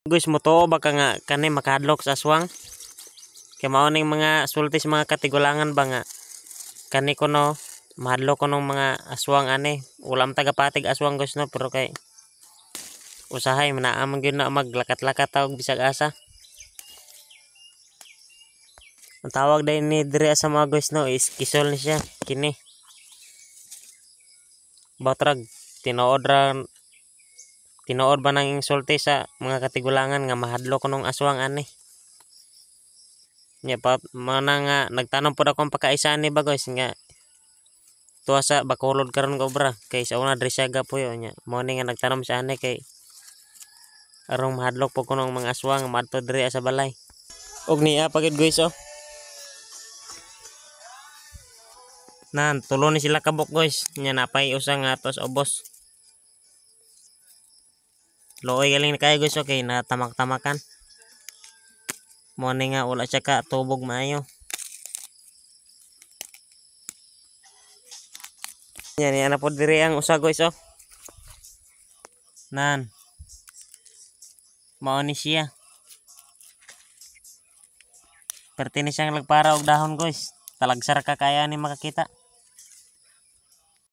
Guys mo to baka nga kani makadlok sa aswang. Kaya mao ning mga sultis mga katigulangan ba nga kani ko no mahadlok ko ng mga aswang ani. Ulam tagapatig aswang guys no pero kay usahay manaamang gyud na maglakat-lakat tawag bisag asa. Ang tawag din ni dire sa mga guys no is kisol ni siya kini. Batrag tinuod ba nang insulti sa mga katigulangan nga mahadlok ko ng aswang ani. Nya pa mana nga nagtanong pud ako pagkaisa ni ba guys nga tuwa sa Bacolod karon ko bra kay sa una diri siya gapuyo nya mo ni nga nagtanom sa ani kay arong mahadlok po ko ng mga aswang madto diri sa balay. Og niya pagid guys oh. Nan tulo ni sila kabok guys nya napay usa nga tos ubos. Looy galing na kayo guys okay na tamak-tamakan. Mo ni nga wala siya ka tubog maayo. Yan na po diri ang usa guys oh. Nan. Mao ni siya. Perti ni siyang lagpara og dahon guys. Talagsar ka kaya ni makakita.